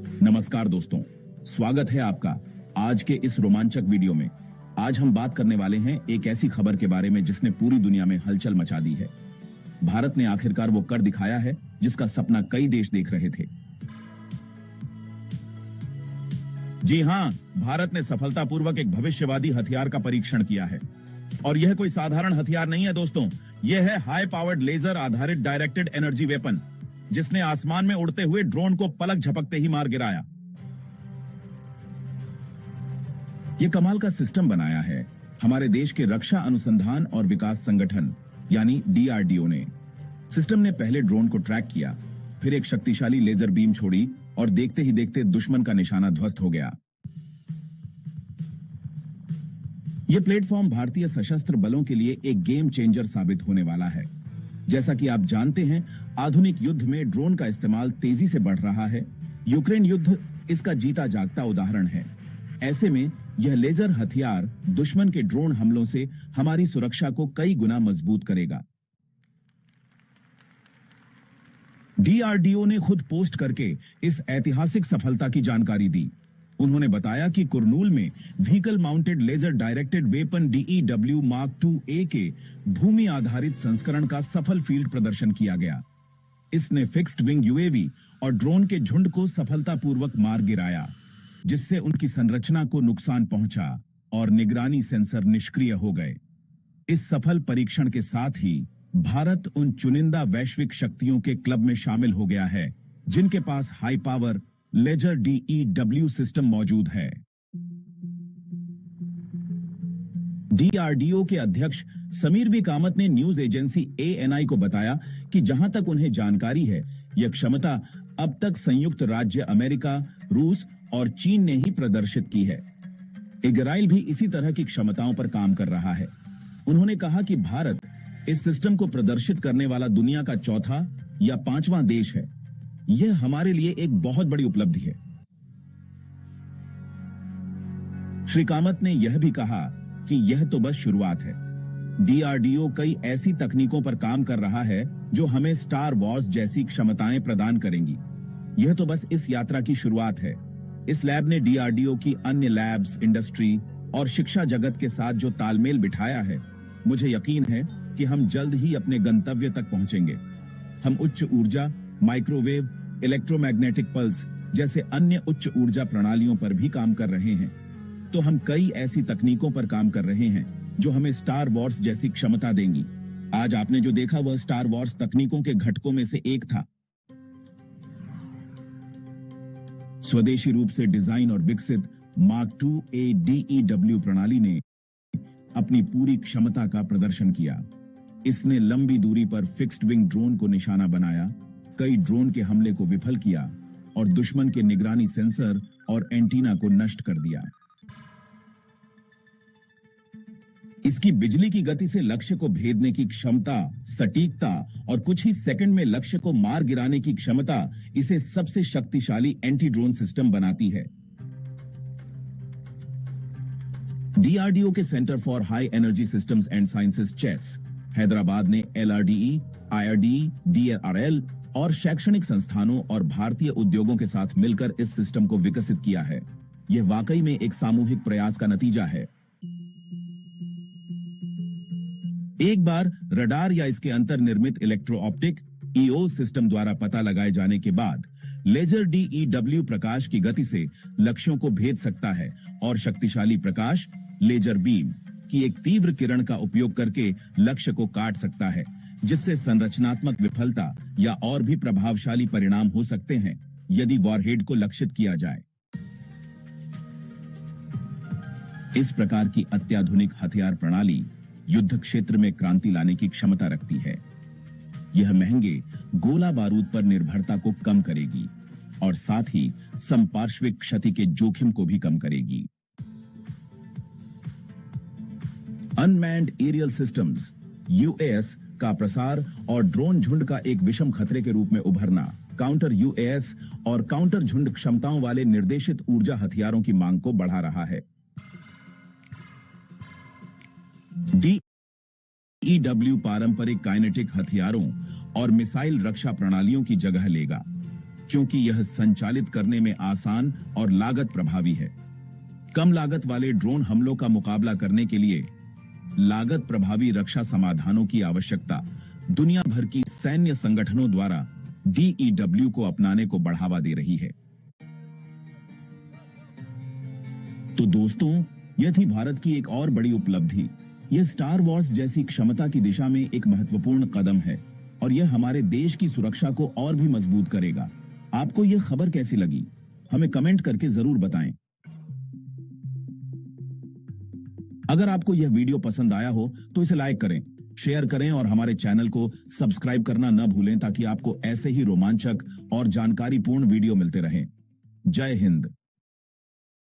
नमस्कार दोस्तों, स्वागत है आपका आज के इस रोमांचक वीडियो में। आज हम बात करने वाले हैं एक ऐसी खबर के बारे में जिसने पूरी दुनिया में हलचल मचा दी है। भारत ने आखिरकार वो कर दिखाया है जिसका सपना कई देश देख रहे थे। जी हां, भारत ने सफलतापूर्वक एक भविष्यवादी हथियार का परीक्षण किया है। और यह कोई साधारण हथियार नहीं है दोस्तों, यह है हाई पावर्ड लेजर आधारित डायरेक्टेड एनर्जी वेपन, जिसने आसमान में उड़ते हुए ड्रोन को पलक झपकते ही मार गिराया। यह कमाल का सिस्टम बनाया है हमारे देश के रक्षा अनुसंधान और विकास संगठन यानी DRDO ने। सिस्टम ने पहले ड्रोन को ट्रैक किया, फिर एक शक्तिशाली लेजर बीम छोड़ी और देखते ही देखते दुश्मन का निशाना ध्वस्त हो गया। यह प्लेटफॉर्म भारतीय सशस्त्र बलों के लिए एक गेम चेंजर साबित होने वाला है। जैसा कि आप जानते हैं, आधुनिक युद्ध में ड्रोन का इस्तेमाल तेजी से बढ़ रहा है। यूक्रेन युद्ध इसका जीता जागता उदाहरण है। ऐसे में यह लेजर हथियार दुश्मन के ड्रोन हमलों से हमारी सुरक्षा को कई गुना मजबूत करेगा। DRDO ने खुद पोस्ट करके इस ऐतिहासिक सफलता की जानकारी दी। उन्होंने बताया कि कुरनूल में vehicle mounted laser directed weapon DEW Mark II-A के भूमि आधारित संस्करण का सफल फील्ड प्रदर्शन किया गया। इसने फिक्स्ड विंग UAV और ड्रोन के झुंड को सफलतापूर्वक मार गिराया, जिससे उनकी संरचना को नुकसान पहुंचा और निगरानी सेंसर निष्क्रिय हो गए। इस सफल परीक्षण के साथ ही भारत उन चुनिंदा वैश्विक शक्तियों के क्लब में शामिल हो गया है जिनके पास high power laser DEW system मौजूद है। DRDO के अध्यक्ष समीर वी कामत ने न्यूज एजेंसी ANI को बताया कि जहां तक उन्हें जानकारी है, यह क्षमता अब तक संयुक्त राज्य अमेरिका, रूस और चीन ने ही प्रदर्शित की है। इजराइल भी इसी तरह की क्षमताओं पर काम कर रहा है। उन्होंने कहा कि भारत इस सिस्टम को प्रदर्शित करने वाला दुनिया का चौथा या पांचवां देश है। यह हमारे लिए एक बहुत बड़ी उपलब्धि है। श्री कामत ने यह भी कहा कि यह तो बस शुरुआत है। DRDO कई ऐसी तकनीकों पर काम कर रहा है जो हमें स्टार वॉर्स जैसी क्षमताएं प्रदान करेंगी। यह तो बस इस यात्रा की शुरुआत है। इस लैब ने DRDO की अन्य लैब्स, इंडस्ट्री और शिक्षा जगत के साथ जो तालमेल बिठाया है, मुझे यकीन है कि हम जल्द ही अपने गंतव्य तक पहुंचेंगे। हम उच्च ऊर्जा, माइक्रोवेव, इलेक्ट्रोमैग्नेटिक पल्स जैसे अन्य उच्च ऊर्जा प्रणालियों पर भी काम कर रहे हैं। तो हम कई ऐसी तकनीकों पर काम कर रहे हैं जो हमें स्टार वॉर्स जैसी क्षमता देंगी। आज आपने जो देखा वह स्टार वॉर्स तकनीकों के घटकों में से एक था। स्वदेशी रूप से डिजाइन और विकसित Mark II-A DEW प्रणाली ने अपनी पूरी क्षमता का प्रदर्शन किया। इसने लंबी दूरी पर फिक्स्ड विंग ड्रोन को निशाना बनाया, कई ड्रोन के हमले को विफल किया और दुश्मन के निगरानी सेंसर और एंटीना को नष्ट कर दिया। इसकी बिजली की गति से लक्ष्य को भेदने की क्षमता, सटीकता और कुछ ही सेकंड में लक्ष्य को मार गिराने की क्षमता इसे सबसे शक्तिशाली एंटी ड्रोन सिस्टम बनाती है। DRDO के centre for high energy systems and sciences CHESS Hyderabad ने LRDE, IRDE, DRL और शैक्षणिक संस्थानों और भारतीय उद्योगों के साथ मिलकर इस सिस्टम को विकसित किया है। यह वाकई में एक सामूहिक प्रयास का नतीजा है। एक बार रडार या इसके अंतर्निर्मित इलेक्ट्रो ऑप्टिक EO सिस्टम द्वारा पता लगाए जाने के बाद लेजर DEW प्रकाश की गति से लक्ष्यों को भेद सकता है और शक्तिशाली प्रकाश लेजर बीम की एक तीव्र किरण का उपयोग करके लक्ष्य को काट सकता है, जिससे संरचनात्मक विफलता या और भी प्रभावशाली परिणाम हो सकते हैं यदि वॉरहेड को लक्षित किया जाए। इस प्रकार की अत्याधुनिक हथियार प्रणाली युद्ध क्षेत्र में क्रांति लाने की क्षमता रखती है। यह महंगे गोला बारूद पर निर्भरता को कम करेगी और साथ ही संपार्श्विक क्षति के जोखिम को भी कम करेगी। अनमैन्ड एरियल सिस्टम्स UAS का प्रसार और ड्रोन झुंड का एक विषम खतरे के रूप में उभरना काउंटर UAS और काउंटर झुंड क्षमताओं वाले निर्देशित ऊर्जा हथियारों की मांग को बढ़ा रहा है। DEW पारंपरिक काइनेटिक हथियारों और मिसाइल रक्षा प्रणालियों की जगह लेगा। क्योंकि यह संचालित करने में आसान और लागत प्रभावी है। कम लागत वाले ड्रोन हमलों का मुकाबला करने के लिए लागत प्रभावी रक्षा समाधानों की आवश्यकता दुनिया भर की सैन्य संगठनों द्वारा DEW को अपनाने को बढ़ावा दे रही है। तो दोस्तों, यह थी भारत की एक और बड़ी उपलब्धि। यह स्टार वॉर्स जैसी क्षमता की दिशा में एक महत्वपूर्ण कदम है और यह हमारे देश की सुरक्षा को और भी मजबूत करेगा। आपको यह खबर कैसी लगी? हमें कमेंट करके जरूर बताएं। अगर आपको यह वीडियो पसंद आया हो तो इसे लाइक करें, शेयर करें और हमारे चैनल को सब्सक्राइब करना न भूलें ताकि आपको ऐसे ही रोमांचक और जानकारीपूर्ण वीडियो मिलते रहें। जय हिंद।